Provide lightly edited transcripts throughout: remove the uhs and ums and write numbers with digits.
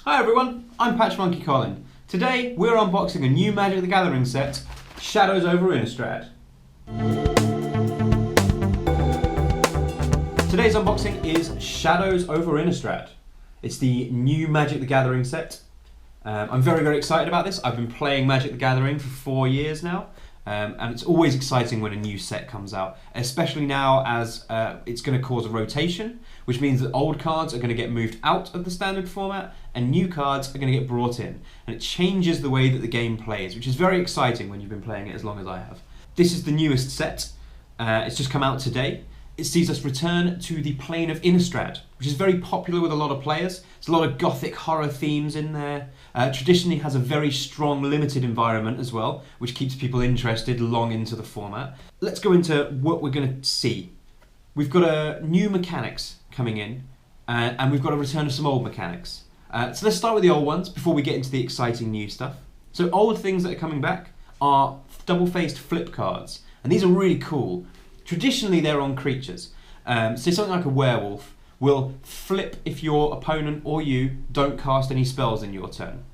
Hi everyone, I'm Patch Monkey Colin. Today we're unboxing a new Magic the Gathering set, Shadows over Innistrad. Today's unboxing is Shadows over Innistrad. It's the new Magic the Gathering set. I'm very excited about this. I've been playing Magic the Gathering for 4 years now. And it's always exciting when a new set comes out, especially now as it's going to cause a rotation, which means that old cards are going to get moved out of the standard format and new cards are going to get brought in. And it changes the way that the game plays, which is very exciting when you've been playing it as long as I have. This is the newest set. It's just come out today. It sees us return to the plane of Innistrad, which is very popular with a lot of players. There's a lot of gothic horror themes in there. Traditionally has a very strong limited environment as well, which keeps people interested long into the format. Let's go into what we're going to see. We've got new mechanics coming in, and we've got a return of some old mechanics. So let's start with the old ones before we get into the exciting new stuff. So old things that are coming back are double-faced flip cards, and these are really cool. Traditionally, they're on creatures. So something like a werewolf will flip if your opponent or you don't cast any spells in your turn.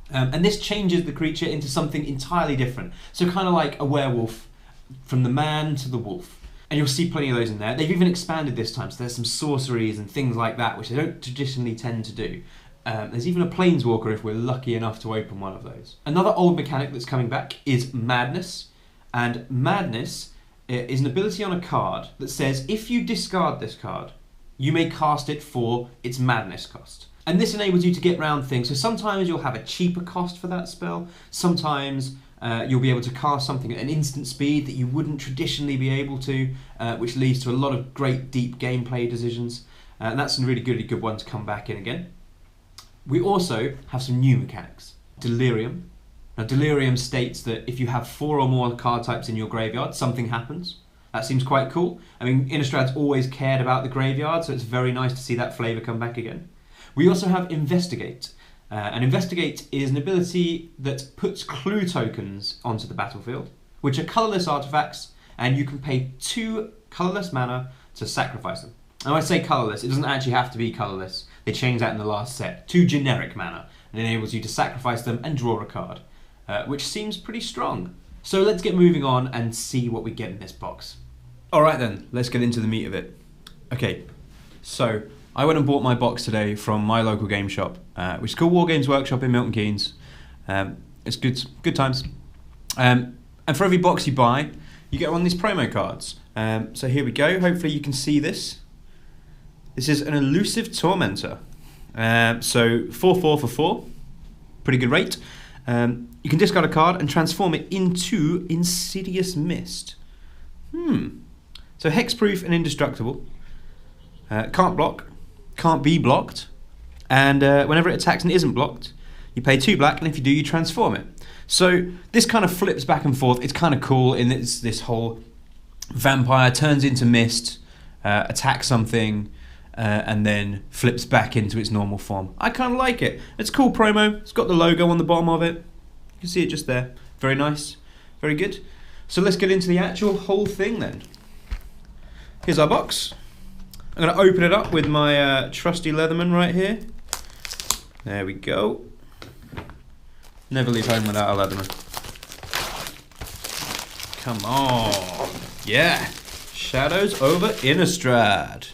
And this changes the creature into something entirely different. So kind of like a werewolf from the man to the wolf. And you'll see plenty of those in there. They've even expanded this time, so there's some sorceries and things like that, which they don't traditionally tend to do. There's even a planeswalker if we're lucky enough to open one of those. Another old mechanic that's coming back is Madness. And Madness is an ability on a card that says if you discard this card, you may cast it for its Madness cost. And this enables you to get around things. So sometimes you'll have a cheaper cost for that spell. Sometimes you'll be able to cast something at an instant speed that you wouldn't traditionally be able to, which leads to a lot of great deep gameplay decisions. And that's a really good one to come back in again. We also have some new mechanics. Delirium. Now, Delirium states that if you have 4 or more card types in your graveyard, something happens. That seems quite cool. I mean, Innistrad's always cared about the graveyard, so it's very nice to see that flavour come back again. We also have Investigate. And Investigate is an ability that puts clue tokens onto the battlefield, which are colourless artefacts, and you can pay 2 colourless mana to sacrifice them. Now, I say colourless, it doesn't actually have to be colourless. They changed that in the last set. 2 generic mana, and enables you to sacrifice them and draw a card. Which seems pretty strong. So let's get moving on and see what we get in this box. Alright then, let's get into the meat of it. Okay, so I went and bought my box today from my local game shop, which is called War Games Workshop in Milton Keynes. It's good times. And for every box you buy, you get one of these promo cards. So here we go, hopefully you can see this. This is an Elusive Tormentor. So 4/4 for 4, pretty good rate. You can discard a card and transform it into Insidious Mist. So hexproof and indestructible. Can't block, can't be blocked, and whenever it attacks and isn't blocked, you pay 2 black, and if you do, you transform it. So this kind of flips back and forth. It's kind of cool in this whole vampire turns into mist, attacks something, and then flips back into its normal form. I kind of like it. It's a cool promo. It's got the logo on the bottom of it. You can see it just there. Very nice. Very good. So let's get into the actual whole thing then. Here's our box. I'm going to open it up with my trusty Leatherman right here. There we go. Never leave home without a Leatherman. Come on. Yeah. Shadows over Innistrad.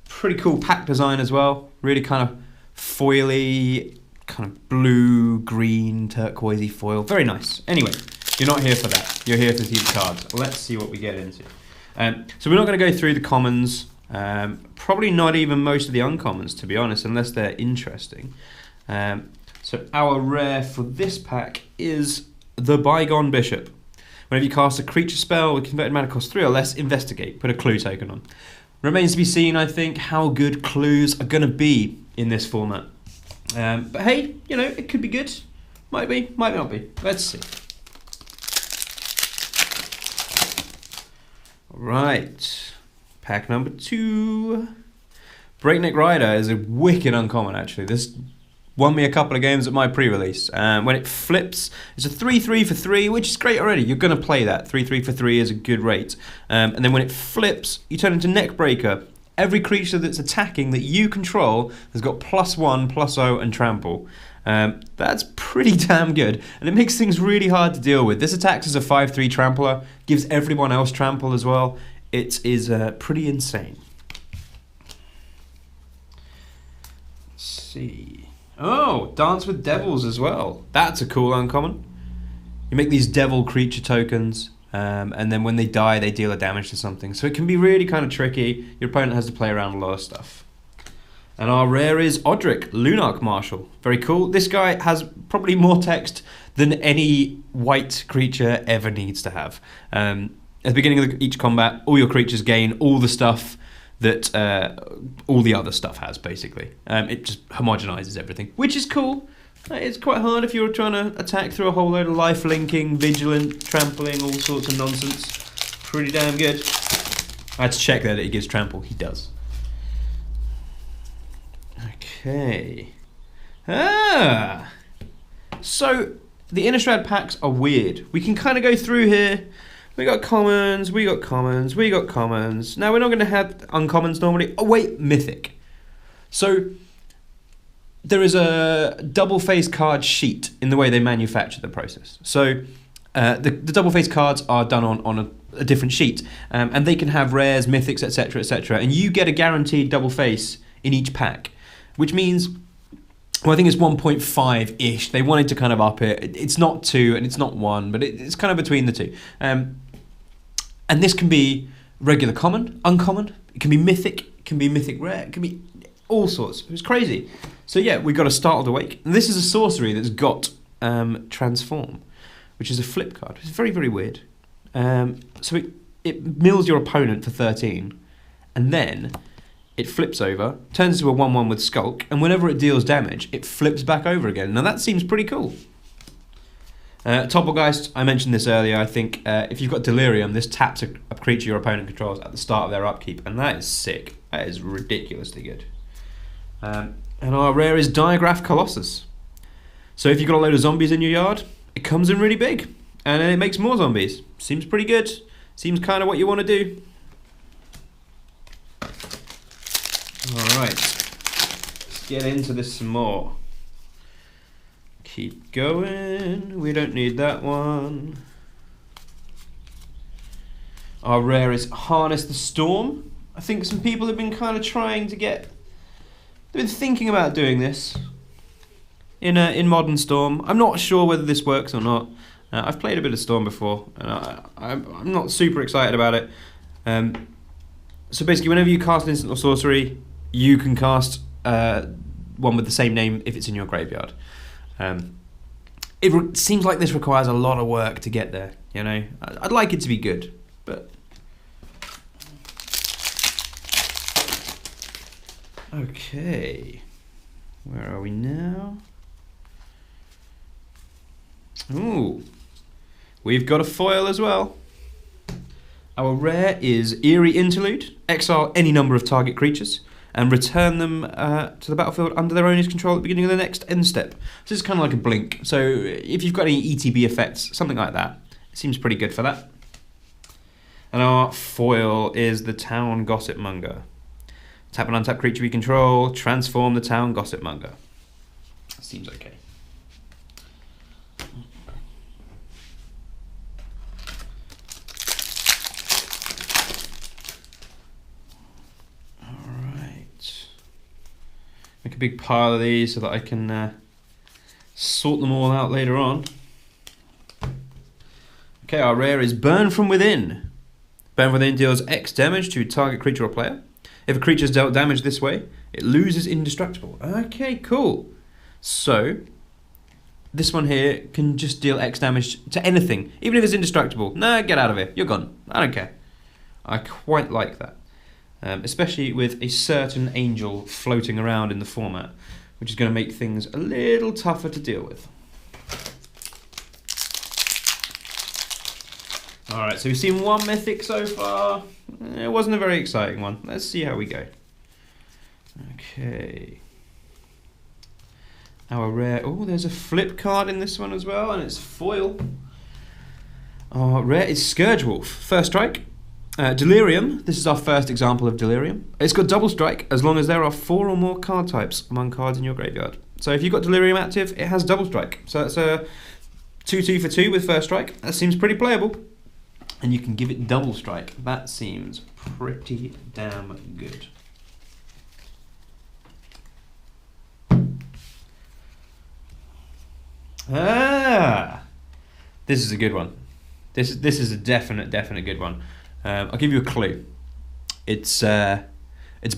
Pretty cool pack design as well. Really kind of foily, kind of blue, green, turquoisey foil. Very nice. Anyway, you're not here for that. You're here to see the cards. Let's see what we get into. So we're not going to go through the commons. Probably not even most of the uncommons, to be honest, unless they're interesting. So our rare for this pack is the Bygone Bishop. Whenever you cast a creature spell with converted mana cost 3 or less, investigate. Put a clue token on. Remains to be seen, I think, how good clues are going to be in this format. But hey, you know, it could be good. Might be, might not be. Let's see. Right. Pack number 2. Breakneck Rider is a wicked uncommon, actually. This won me a couple of games at my pre-release. When it flips, it's a 3-3 for 3, which is great already. You're going to play that. 3-3 for 3 is a good rate. And then when it flips, you turn into Neckbreaker. Every creature that's attacking that you control has got +1, +0, and trample. That's pretty damn good, and it makes things really hard to deal with. This attacks as a 5-3 trampler, gives everyone else trample as well. It is pretty insane. Let's see. Oh, Dance with Devils as well. That's a cool uncommon. You make these devil creature tokens, and then when they die, they deal a damage to something. So it can be really kind of tricky. Your opponent has to play around a lot of stuff. And our rare is Odric, Lunarch Marshal. Very cool. This guy has probably more text than any white creature ever needs to have. At the beginning of each combat, all your creatures gain all the stuff that all the other stuff has, basically. It just homogenizes everything, which is cool. It's quite hard if you're trying to attack through a whole load of life linking, vigilant, trampling, all sorts of nonsense. Pretty damn good. I had to check there that he gives trample. He does. Okay. So the Innistrad packs are weird. We can kind of go through here. We got commons, we got commons, we got commons. Now we're not going to have uncommons normally. Oh wait, mythic. So there is a double face card sheet in the way they manufacture the process. So the double face cards are done on a different sheet, and they can have rares, mythics, etc., etc. And you get a guaranteed double face in each pack. Which means, well, I think it's 1.5-ish. They wanted to kind of up it. It's not 2 and it's not 1, but it's kind of between the two. And this can be regular common, uncommon. It can be mythic. It can be mythic rare. It can be all sorts. It was crazy. So yeah, we got a Startled Awake. And this is a sorcery that's got Transform, which is a flip card. It's very, very weird. So it mills your opponent for 13, and then it flips over, turns into a 1-1 with Skulk, and whenever it deals damage, it flips back over again. Now that seems pretty cool. Topplegeist, I mentioned this earlier, I think if you've got Delirium, this taps a creature your opponent controls at the start of their upkeep, and that is sick. That is ridiculously good. And our rare is Diagraph Colossus. So if you've got a load of zombies in your yard, it comes in really big, and then it makes more zombies. Seems pretty good. Seems kind of what you want to do. Alright, let's get into this some more. Keep going, we don't need that one. Our rare is Harness the Storm. I think some people have been kind of trying to get... They've been thinking about doing this in Modern Storm. I'm not sure whether this works or not. I've played a bit of Storm before, and I'm not super excited about it. So basically, whenever you cast an instant or sorcery, you can cast one with the same name if it's in your graveyard. It seems like this requires a lot of work to get there, you know. I'd like it to be good, but... Okay. Where are we now? Ooh. We've got a foil as well. Our rare is Eerie Interlude. Exile any number of target creatures and return them to the battlefield under their owner's control at the beginning of the next end step. So it's kind of like a blink. So if you've got any ETB effects, something like that, it seems pretty good for that. And our foil is the Town Gossipmonger. Tap an untapped creature we control, transform the Town Gossipmonger. Seems okay. Make a big pile of these so that I can sort them all out later on. Okay, our rare is Burn from Within. Burn from Within deals X damage to target creature or player. If a creature is dealt damage this way, it loses indestructible. Okay, cool. So, this one here can just deal X damage to anything, even if it's indestructible. Nah, get out of here. You're gone. I don't care. I quite like that. Especially with a certain angel floating around in the format, which is going to make things a little tougher to deal with. Alright, so we've seen one mythic so far. It wasn't a very exciting one. Let's see how we go. Okay. Our rare. Oh, there's a flip card in this one as well, and it's foil. Our rare is Scourge Wolf. First strike. Delirium. This is our first example of Delirium. It's got double strike as long as there are 4 or more card types among cards in your graveyard. So if you've got Delirium active, it has double strike. So that's a 2/2 for 2 with first strike. That seems pretty playable. And you can give it double strike. That seems pretty damn good. This is a good one. This is a definite good one. I'll give you a clue. It's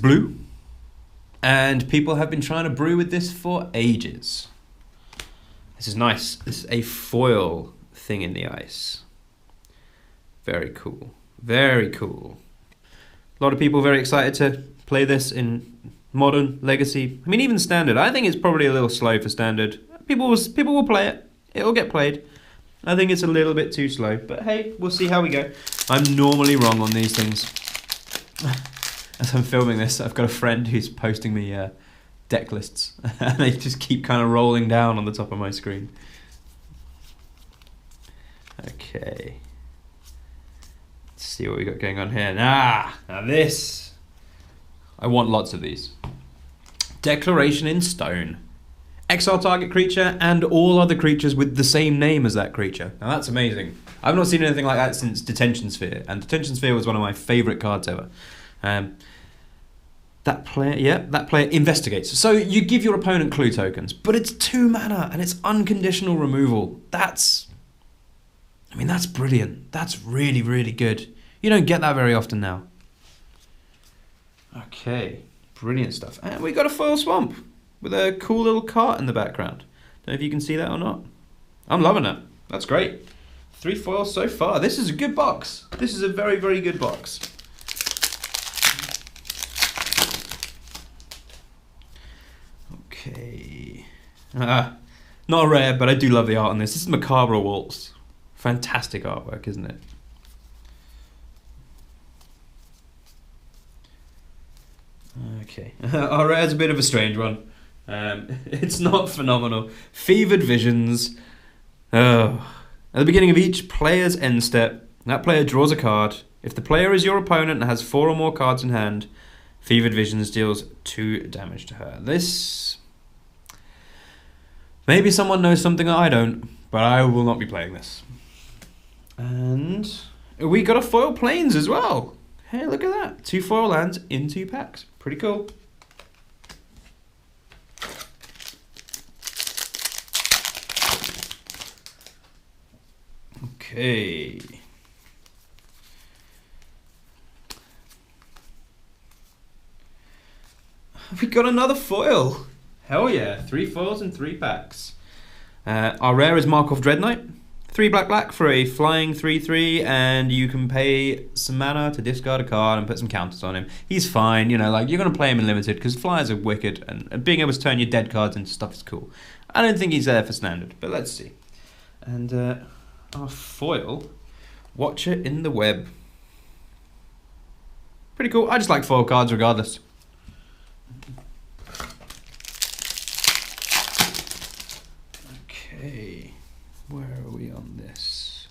blue, and people have been trying to brew with this for ages. This is nice. This is a foil thing in the ice. Very cool. Very cool. A lot of people very excited to play this in modern, legacy. I mean, even standard. I think it's probably a little slow for standard. People will play it. It'll get played. I think it's a little bit too slow, but hey, we'll see how we go. I'm normally wrong on these things. As I'm filming this, I've got a friend who's posting me deck lists, and they just keep kind of rolling down on the top of my screen. Okay. Let's see what we got going on here. Now this. I want lots of these. Declaration in Stone. Exile target creature and all other creatures with the same name as that creature. Now that's amazing. I've not seen anything like that since Detention Sphere, and Detention Sphere was one of my favourite cards ever. That player investigates. So you give your opponent clue tokens, but it's 2 mana and it's unconditional removal. That's brilliant. That's really, really good. You don't get that very often now. Okay, brilliant stuff. And we got a foil swamp with a cool little cart in the background. Don't know if you can see that or not. I'm loving it. That's great. 3 foils so far. This is a good box. This is a very, very good box. Okay. Not rare, but I do love the art on this. This is Macabre Waltz. Fantastic artwork, isn't it? Okay. Our rare's a bit of a strange one. It's not phenomenal. Fevered Visions. At the beginning of each player's end step, that player draws a card. If the player is your opponent and has 4 or more cards in hand, Fevered Visions deals 2 damage to her. This... Maybe someone knows something that I don't, but I will not be playing this. And we got a foil Plains as well. Hey, look at that. 2 foil lands in 2 packs. Pretty cool. Okay. We got another foil. Hell yeah. 3 foils and 3 packs. Our rare is Markov Dreadnought. 3 black for a flying 3/3, and you can pay some mana to discard a card and put some counters on him. He's fine, you know, like you're going to play him in limited because flyers are wicked, and being able to turn your dead cards into stuff is cool. I don't think he's there for standard, but let's see. And our foil, Watcher in the Web. Pretty cool. I just like foil cards regardless. Okay. Where are we on this?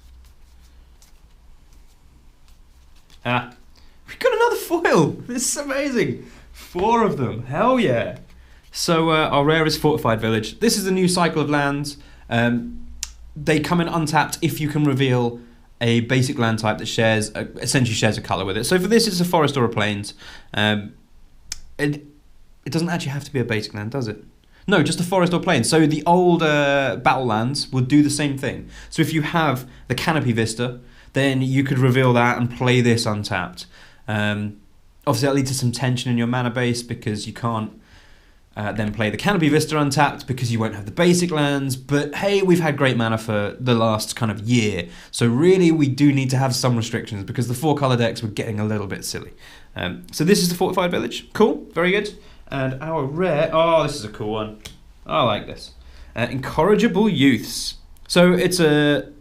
We got another foil! This is amazing! 4 of them, hell yeah! So our rare is Fortified Village. This is a new cycle of lands. They come in untapped if you can reveal a basic land type that essentially shares a colour with it. So for this, it's a forest or a plains. It doesn't actually have to be a basic land, does it? No, just a forest or plain. So the old battle lands would do the same thing. So if you have the Canopy Vista, then you could reveal that and play this untapped. Obviously, that leads to some tension in your mana base because you can't then play the Canopy Vista untapped because you won't have the basic lands. But hey, we've had great mana for the last kind of year. So really, we do need to have some restrictions because the 4-color decks were getting a little bit silly. So this is the Fortified Village. Cool, very good. And our rare, oh, this is a cool one. I like this. Incorrigible Youths. So it's a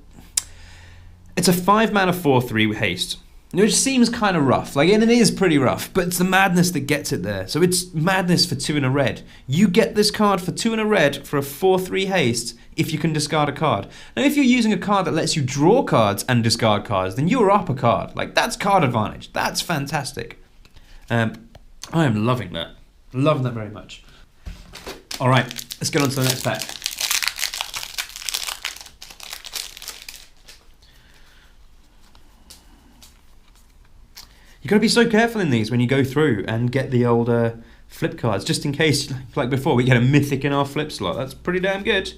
5 mana 4/3 with haste. Which seems kind of rough, like, and it is pretty rough, but it's the madness that gets it there. So it's madness for 2 and a red. You get this card for 2 and a red for a 4/3 haste if you can discard a card. Now, if you're using a card that lets you draw cards and discard cards, then you're up a card. Like, that's card advantage. That's fantastic. I am loving that. Loving that very much. All right, let's get on to the next pack. You've got to be so careful in these when you go through and get the old flip cards, just in case, like before, we get a mythic in our flip slot. That's pretty damn good.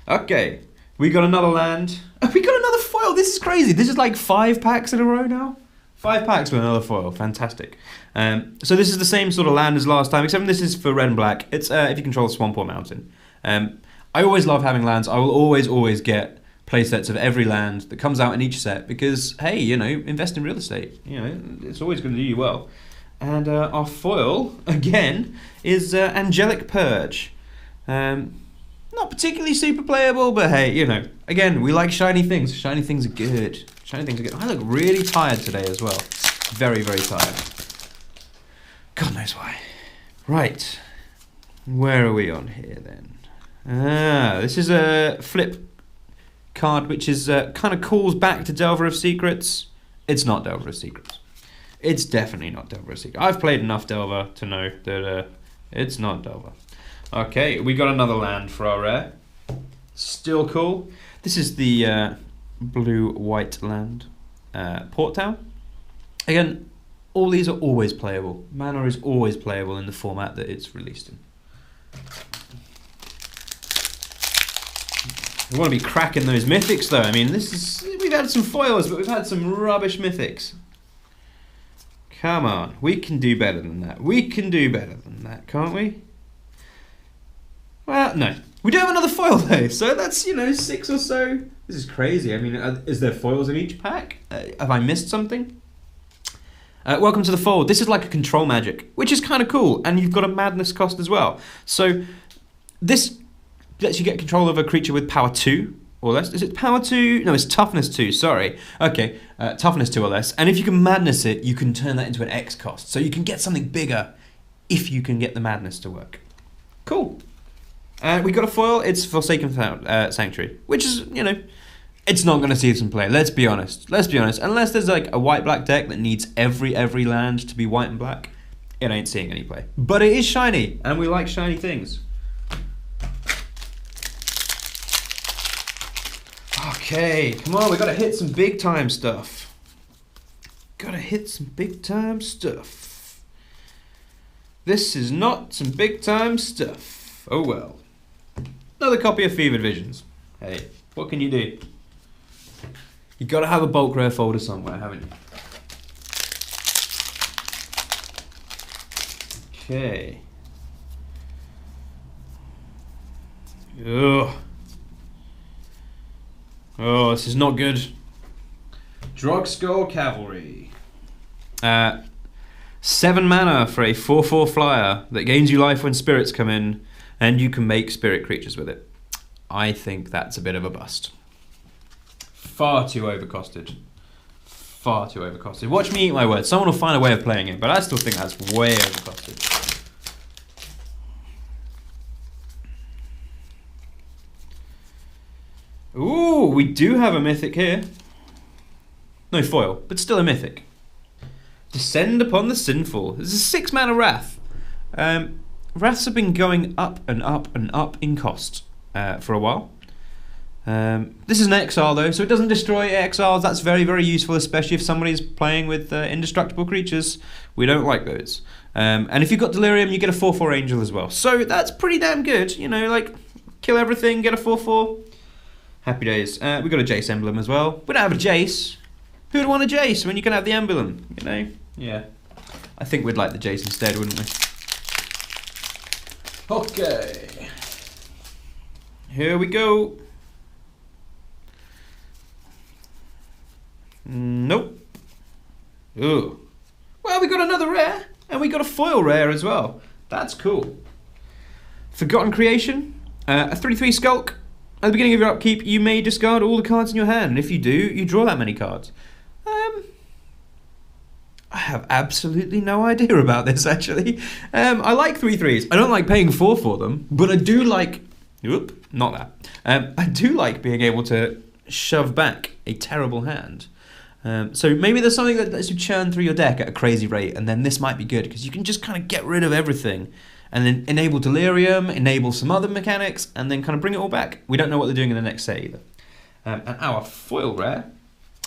Okay, we got another land. We got another foil. This is crazy. This is like 5 packs in a row now. 5 packs with another foil. Fantastic. So this is the same sort of land as last time, except this is for red and black. It's if you control a swamp or mountain. I always love having lands. I will always get playsets of every land that comes out in each set because, hey, you know, invest in real estate. You know, it's always going to do you well. And our foil, again, is Angelic Purge. Not particularly super playable, but hey, you know, again, we like shiny things. Shiny things are good. Shiny things are good. I look really tired today as well. Very, very tired. God knows why. Right. Where are we on here then? This is a flip card which is kind of calls back to Delver of Secrets. It's not Delver of Secrets. It's definitely not Delver of Secrets. I've played enough Delver to know that it's not Delver. Okay, we got another land for our rare. Still cool. This is the blue-white land. Port Town. Again, all these are always playable. Mana is always playable in the format that it's released in. We want to be cracking those mythics though. I mean, we've had some foils, but we've had some rubbish mythics. Come on, we can do better than that. We can do better than that, can't we? Well, no. We do have another foil though, so that's, you know, 6 or so. This is crazy. I mean, is there foils in each pack? Have I missed something? Welcome to the fold. This is like a control magic, which is kind of cool, and you've got a madness cost as well. So this lets you get control of a creature with power 2 or less. Is it power 2? No, it's toughness 2, sorry. Okay, toughness 2 or less. And if you can madness it, you can turn that into an X cost. So you can get something bigger if you can get the madness to work. Cool. We got a foil. It's Forsaken Sanctuary, which is, you know, it's not going to see some play. Let's be honest. Let's be honest. Unless there's like a white-black deck that needs every land to be white and black, it ain't seeing any play. But it is shiny, and we like shiny things. Okay, come on, we gotta hit some big time stuff. Gotta hit some big time stuff. This is not some big time stuff. Oh well. Another copy of Fevered Visions. Hey, what can you do? You gotta have a bulk rare folder somewhere, haven't you? Okay. Ugh. Oh, this is not good. Drogskull Cavalry. 7 mana for a 4/4 flyer that gains you life when spirits come in, and you can make spirit creatures with it. I think that's a bit of a bust. Far too overcosted. Far too overcosted. Watch me eat my words. Someone will find a way of playing it, but I still think that's way overcosted. Ooh, we do have a mythic here. No foil, but still a mythic. Descend upon the Sinful. This is a 6 mana Wrath. Wraths have been going up and up and up in cost for a while. This is an exile though, so it doesn't destroy exiles. That's very, very useful, especially if somebody's playing with indestructible creatures. We don't like those. And if you've got Delirium, you get a 4/4 Angel as well. So that's pretty damn good. You know, like, kill everything, get a 4/4. Happy days. We got a Jace emblem as well. We don't have a Jace. Who'd want a Jace when you can have the emblem? You know? Yeah. I think we'd like the Jace instead, wouldn't we? Okay. Here we go. Nope. Ooh. Well, we got another rare, and we got a foil rare as well. That's cool. Forgotten Creation. A 3/3 Skulk. At the beginning of your upkeep, you may discard all the cards in your hand, and if you do, you draw that many cards. I have absolutely no idea about this, actually. I like 3/3s. I don't like paying 4 for them, but I do like... Oop, not that. I do like being able to shove back a terrible hand. So maybe there's something that lets you churn through your deck at a crazy rate, and then this might be good, because you can just kind of get rid of everything, and then enable Delirium, enable some other mechanics, and then kind of bring it all back. We don't know what they're doing in the next set either. And our foil rare,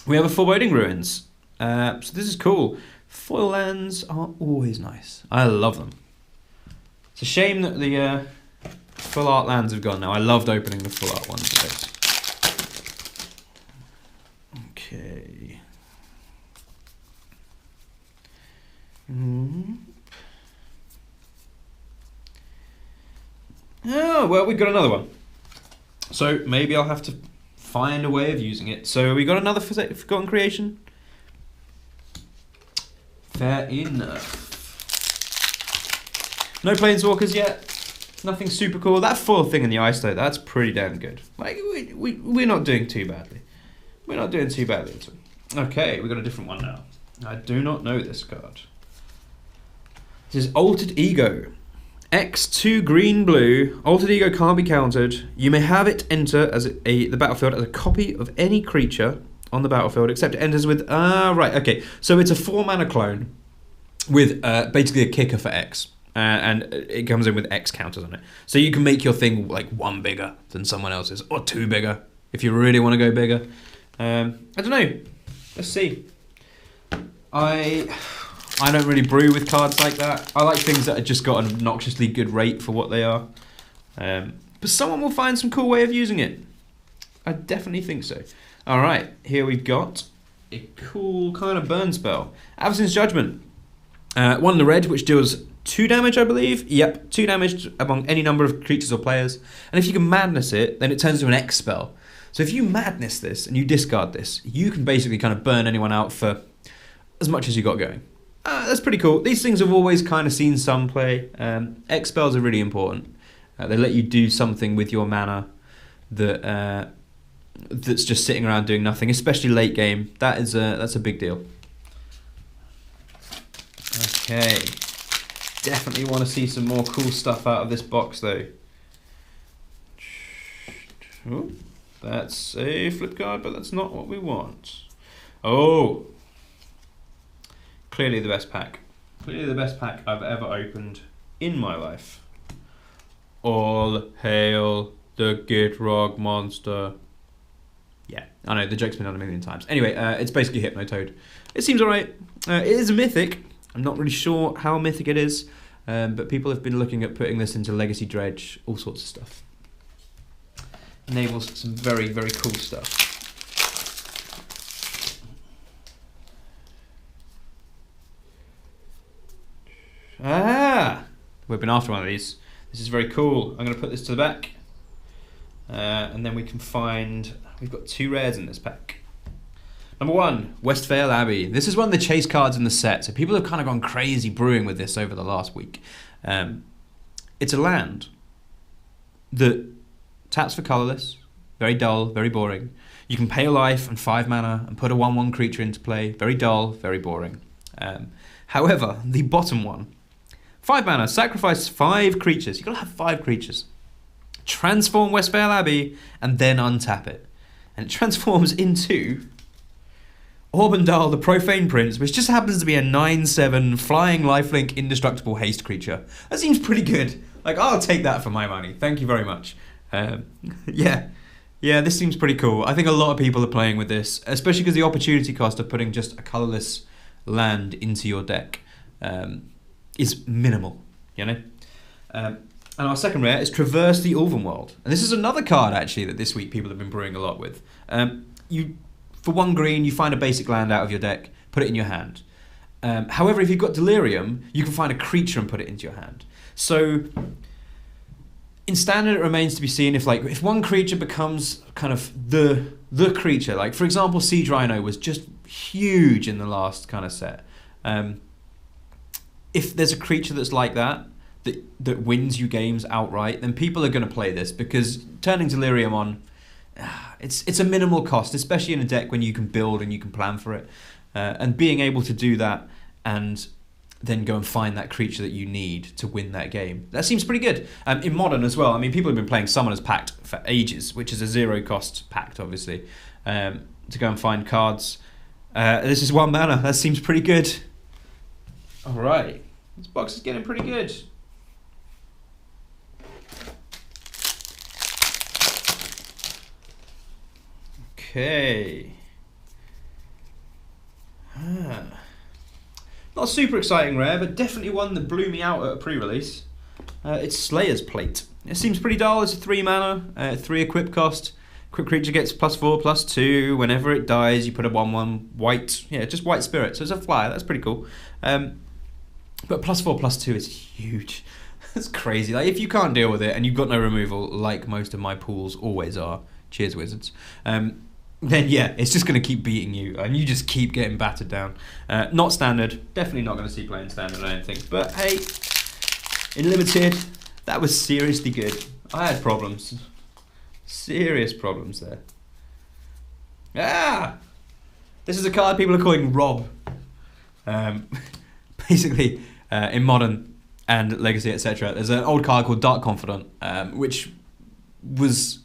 we have a Foreboding Ruins. So this is cool. Foil lands are always nice. I love them. It's a shame that the full art lands have gone now. I loved opening the full art ones. Okay. Oh, well, we've got another one. So maybe I'll have to find a way of using it. So we got another Forgotten Creation. Fair enough. No Planeswalkers yet. Nothing super cool. That foil thing in the ice though, that's pretty damn good. Like, we're not doing too badly. We're not doing too badly at all. Okay, we got a different one now. I do not know this card. This is Altered Ego. X2 green blue. Altered Ego can't be countered. You may have it enter as the battlefield as a copy of any creature on the battlefield, except it enters with... right, okay. So it's a 4-mana clone with basically a kicker for X. And it comes in with X counters on it. So you can make your thing like 1 bigger than someone else's, or 2 bigger, if you really want to go bigger. I don't know. Let's see. I don't really brew with cards like that. I like things that have just got an obnoxiously good rate for what they are. But someone will find some cool way of using it. I definitely think so. Alright, here we've got a cool kind of burn spell. Avacyn's Judgment. 1 in the red, which deals 2 damage, I believe. Yep, 2 damage among any number of creatures or players. And if you can Madness it, then it turns into an X spell. So if you Madness this and you discard this, you can basically kind of burn anyone out for as much as you got going. That's pretty cool. These things have always kind of seen some play. X spells are really important. They let you do something with your mana that that's just sitting around doing nothing, especially late game. That's a big deal. Okay, definitely want to see some more cool stuff out of this box though. Ooh, that's a flip card, but that's not what we want. Oh, clearly the best pack. Clearly the best pack I've ever opened in my life. All hail the Gitrog monster. Yeah, I know, the joke's been done a million times. Anyway, it's basically Hypnotoad. It seems alright. It is a mythic. I'm not really sure how mythic it is, but people have been looking at putting this into Legacy Dredge, all sorts of stuff. Enables some very, very cool stuff. We've been after one of these. This is very cool. I'm going to put this to the back, and then we can find... We've got 2 rares in this pack. Number 1, Westvale Abbey. This is one of the chase cards in the set, so people have kind of gone crazy brewing with this over the last week. It's a land that taps for colourless, very dull, very boring. You can pay a life and 5 mana and put a 1/1 creature into play. Very dull, very boring. However, the bottom one, 5 mana, sacrifice 5 creatures. You've got to have 5 creatures. Transform Westvale Abbey and then untap it. And it transforms into Orbandal the Profane Prince, which just happens to be a 9/7 flying lifelink indestructible haste creature. That seems pretty good. Like, I'll take that for my money. Thank you very much. Yeah, this seems pretty cool. I think a lot of people are playing with this, especially because the opportunity cost of putting just a colourless land into your deck is minimal, you know? And our second rare is Traverse the Ulvenwald. And this is another card, actually, that this week people have been brewing a lot with. For 1 green, you find a basic land out of your deck, put it in your hand. However, if you've got Delirium, you can find a creature and put it into your hand. So, in Standard, it remains to be seen if 1 creature becomes kind of the creature. Like, for example, Siege Rhino was just huge in the last kind of set. If there's a creature that's like that wins you games outright, then people are going to play this, because turning Delirium on, it's a minimal cost, especially in a deck when you can build and you can plan for it. And being able to do that and then go and find that creature that you need to win that game. That seems pretty good. In Modern as well, I mean, people have been playing Summoner's Pact for ages, which is a 0-cost pact, obviously, to go and find cards. This is 1 mana. That seems pretty good. All right. This box is getting pretty good. Okay. Not a super exciting rare, but definitely one that blew me out at a pre-release. It's Slayer's Plate. It seems pretty dull. It's a 3 mana, 3 equip cost. Equip creature gets +4/+2. Whenever it dies, you put a 1/1 white. Yeah, just white spirit. So it's a flyer. That's pretty cool. But +4/+2 is huge. That's crazy. Like, if you can't deal with it and you've got no removal, like most of my pools always are, cheers Wizards, then yeah, it's just going to keep beating you, and you just keep getting battered down. Not standard. Definitely not going to see playing standard, I don't think. But hey, in Limited, that was seriously good. I had problems. Serious problems there. Ah! This is a card people are calling Rob. Basically, in Modern and Legacy, etc., there's an old card called Dark Confidant, which was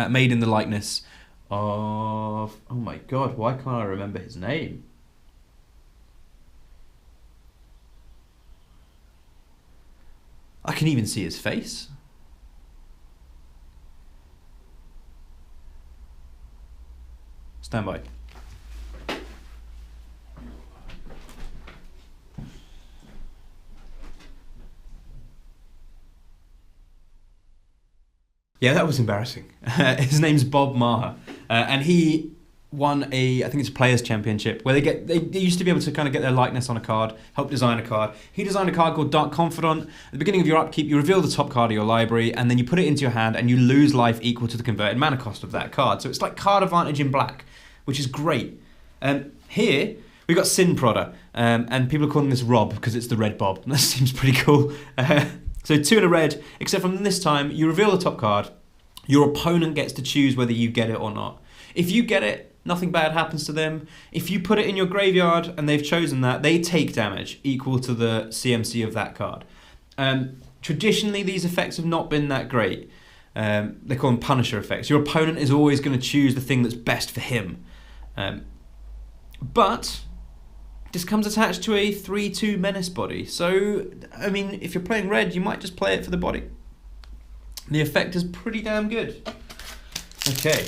made in the likeness of... Oh my god, why can't I remember his name? I can even see his face. Stand by. Yeah, that was embarrassing. His name's Bob Maher, and he won I think it's a Players' Championship, where they used to be able to kind of get their likeness on a card, help design a card. He designed a card called Dark Confidant. At the beginning of your upkeep, you reveal the top card of your library, and then you put it into your hand, and you lose life equal to the converted mana cost of that card. So it's like card advantage in black, which is great. Here, we've got Sin Prodder, and people are calling this Rob because it's the red Bob. That seems pretty cool. So 2 in a red, except from this time, you reveal the top card. Your opponent gets to choose whether you get it or not. If you get it, nothing bad happens to them. If you put it in your graveyard and they've chosen that, they take damage equal to the CMC of that card. Traditionally, these effects have not been that great. They call them Punisher effects. Your opponent is always going to choose the thing that's best for him. But this comes attached to a 3/2 Menace body. So, I mean, if you're playing red, you might just play it for the body. The effect is pretty damn good. Okay.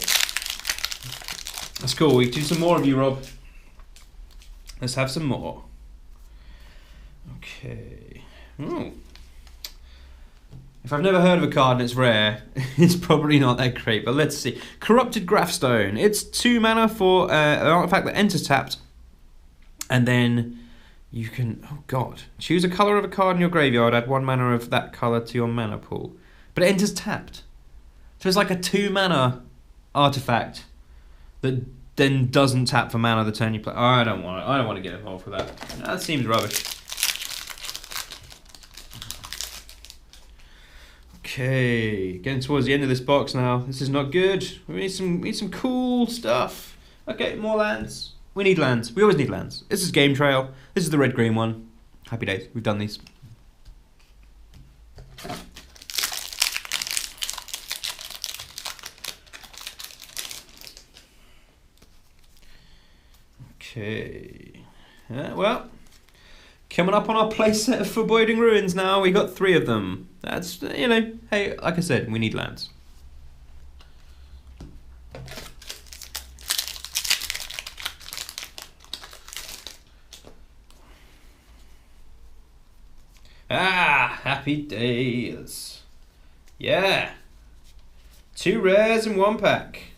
That's cool. We can do some more of you, Rob. Let's have some more. Okay. Ooh. If I've never heard of a card and it's rare, it's probably not that great, but let's see. Corrupted Graphstone. It's 2 mana for an artifact that enters tapped, and then you can, oh god, choose a colour of a card in your graveyard, add 1 mana of that colour to your mana pool. But it enters tapped. So it's like a 2 mana artifact that then doesn't tap for mana the turn you play. Oh, I don't want to get involved with that. That seems rubbish. Okay, getting towards the end of this box now. This is not good. We need some cool stuff. Okay, more lands. We need lands. We always need lands. This is Game Trail. This is the red-green one. Happy days. We've done these. Okay. Well, coming up on our playset of Foreboding Ruins now. We got 3 of them. That's, you know, hey, like I said, we need lands. Ah, happy days. Yeah. 2 rares in 1 pack.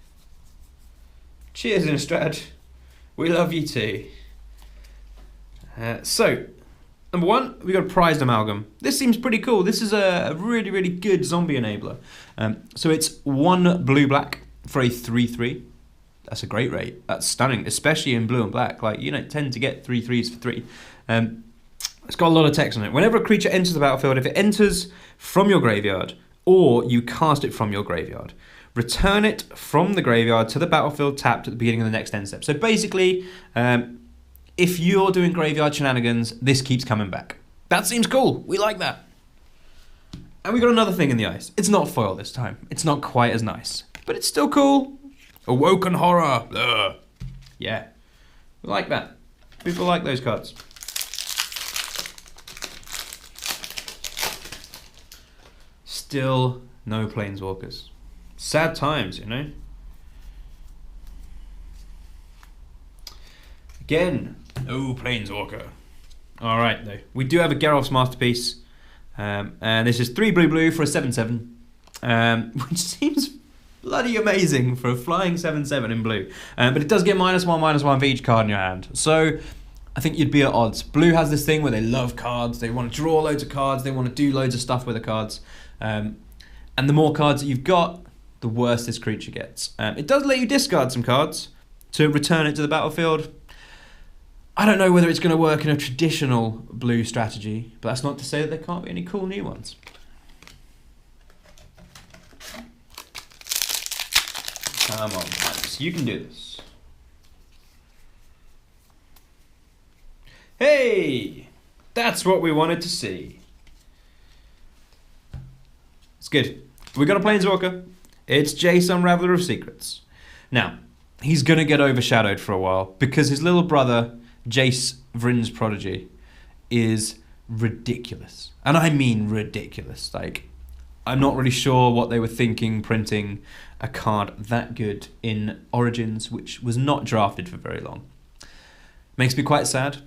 Cheers, Innistrad. We love you too. So, number 1, we got a Prized Amalgam. This seems pretty cool. This is a really, really good zombie enabler. So it's 1 blue-black for a 3/3. That's a great rate. That's stunning, especially in blue and black. Like, you don't tend to get 3/3s for 3. It's got a lot of text on it. Whenever a creature enters the battlefield, if it enters from your graveyard or you cast it from your graveyard, return it from the graveyard to the battlefield tapped at the beginning of the next end step. So basically, if you're doing graveyard shenanigans, this keeps coming back. That seems cool. We like that. And we got another thing in the ice. It's not foil this time. It's not quite as nice, but it's still cool. Awoken Horror. Ugh. Yeah, we like that. People like those cards. Still no Planeswalkers. Sad times, you know? Again, no Planeswalker. Alright, though. We do have a Geralf's Masterpiece. And this is 3 blue for a 7/7. Which seems bloody amazing for a flying 7/7 in blue. But it does get -1/-1 for each card in your hand. So I think you'd be at odds. Blue has this thing where they love cards. They want to draw loads of cards. They want to do loads of stuff with the cards. And the more cards that you've got, the worse this creature gets. It does let you discard some cards to return it to the battlefield. I don't know whether it's going to work in a traditional blue strategy, but that's not to say that there can't be any cool new ones. Come on, Alex, you can do this. Hey! That's what we wanted to see. It's good. We got a Planeswalker. It's Jace, Unraveler of Secrets. Now, he's going to get overshadowed for a while because his little brother, Jace Vryn's Prodigy, is ridiculous. And I mean ridiculous. Like, I'm not really sure what they were thinking printing a card that good in Origins, which was not drafted for very long. Makes me quite sad.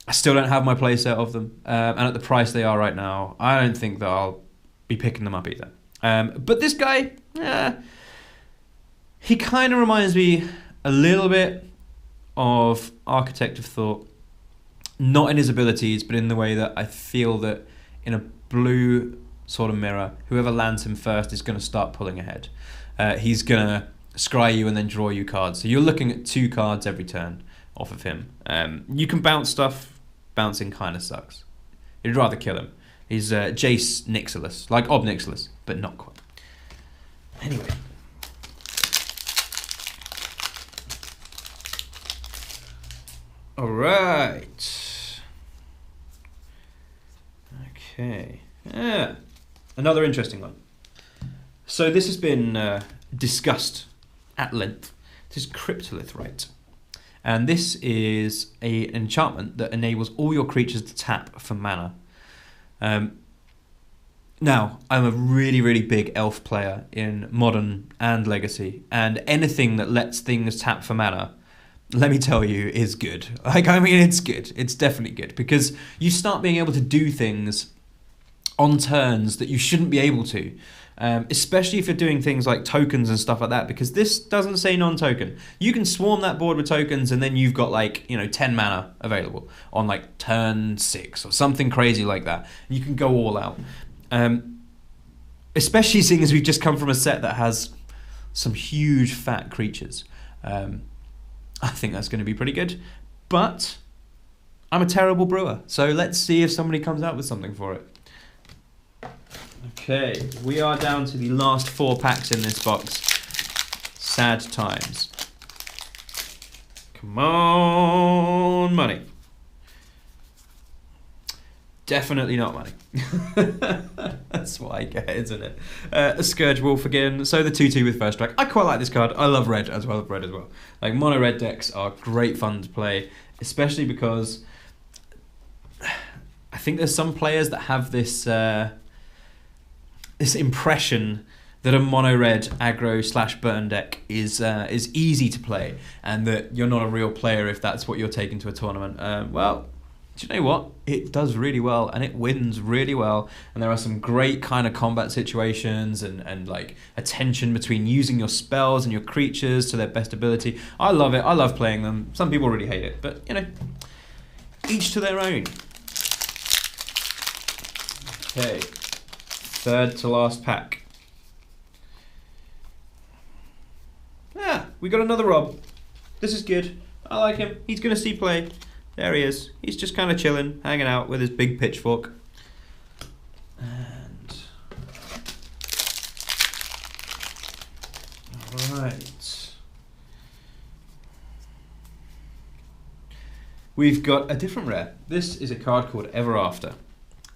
I still don't have my playset of them. And at the price they are right now, I don't think that I'll be picking them up either. But this guy, he kind of reminds me a little bit of Architect of Thought. Not in his abilities, but in the way that I feel that in a blue sort of mirror, whoever lands him first is going to start pulling ahead. He's going to scry you and then draw you cards. So you're looking at 2 cards every turn off of him. You can bounce stuff. Bouncing kind of sucks. You'd rather kill him. He's Jace Nixilis, like Ob Nixilis, but not quite. Anyway. All right. Okay. Yeah. Another interesting one. So this has been discussed at length. This is Cryptolith Rite. And this is an enchantment that enables all your creatures to tap for mana. Now, I'm a really, really big elf player in Modern and Legacy, and anything that lets things tap for mana, let me tell you, is good. Like, I mean, it's good. It's definitely good, because you start being able to do things on turns that you shouldn't be able to. Especially if you're doing things like tokens and stuff like that, because this doesn't say non-token. You can swarm that board with tokens and then you've got 10 mana available on like turn 6 or something crazy like that. And you can go all out. Especially seeing as we've just come from a set that has some huge fat creatures. I think that's going to be pretty good. But I'm a terrible brewer, so let's see if somebody comes out with something for it. Okay, we are down to the last 4 packs in this box. Sad times. Come on, money. Definitely not money. That's what I get, isn't it? A Scourge Wolf again. So the 2/2 with first strike. I quite like this card. I love red as well. Like, mono red decks are great fun to play, especially because I think there's some players that have this this impression that a mono red aggro / burn deck is easy to play, and that you're not a real player if that's what you're taking to a tournament. Well, do you know what? It does really well, and it wins really well, and there are some great kind of combat situations and like a tension between using your spells and your creatures to their best ability. I love it. I love playing them. Some people really hate it, but each to their own. Okay. 3rd to last pack. Yeah, we got another Rob. This is good. I like him. He's going to see play. There he is. He's just kind of chilling, hanging out with his big pitchfork. And all right. we've got a different rare. This is a card called Ever After.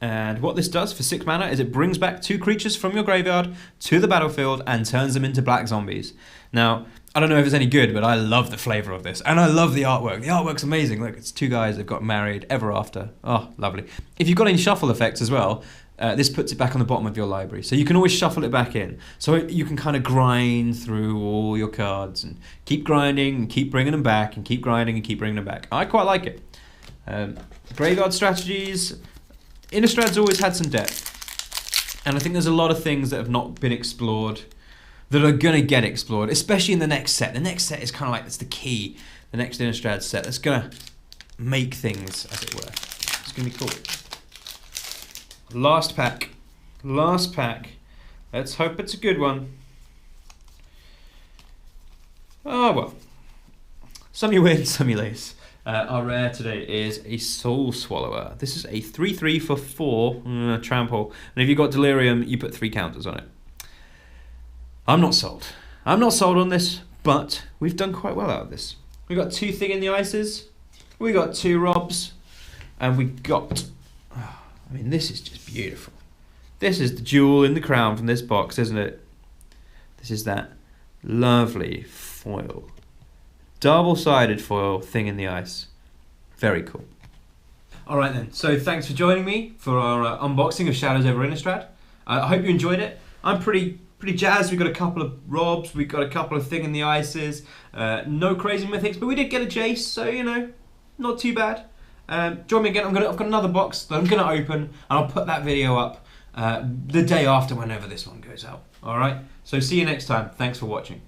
And what this does for 6 mana is it brings back 2 creatures from your graveyard to the battlefield and turns them into black zombies. Now, I don't know if it's any good, but I love the flavour of this. And I love the artwork. The artwork's amazing. Look, it's 2 guys that got married ever after. Oh, lovely. If you've got any shuffle effects as well, this puts it back on the bottom of your library. So you can always shuffle it back in. So you can kind of grind through all your cards and keep grinding and keep bringing them back and keep grinding and keep bringing them back. I quite like it. Graveyard strategies. Innistrad's always had some depth. And I think there's a lot of things that have not been explored that are going to get explored, especially in the next set. The next set is kind of like, that's the key. The next Innistrad set, that's going to make things, as it were. It's going to be cool. Last pack. Last pack. Let's hope it's a good one. Oh, well. Some you win, some you lose. Our rare today is a Soul Swallower. This is a 3/3 for 4 trample. And if you've got Delirium, you put 3 counters on it. I'm not sold. I'm not sold on this, but we've done quite well out of this. We got 2 Thing in the Ices, we got 2 Robs, and we got... I mean, this is just beautiful. This is the jewel in the crown from this box, isn't it? This is that lovely foil. Double-sided foil Thing in the Ice. Very cool. Alright then, so thanks for joining me for our unboxing of Shadows over Innistrad. I hope you enjoyed it. I'm pretty jazzed. We've got a couple of Robs, we've got a couple of Thing in the Ices, no crazy mythics, but we did get a Jace, so you know, not too bad. Join me again. I've got another box that I'm going to open, and I'll put that video up the day after whenever this one goes out. Alright, so see you next time. Thanks for watching.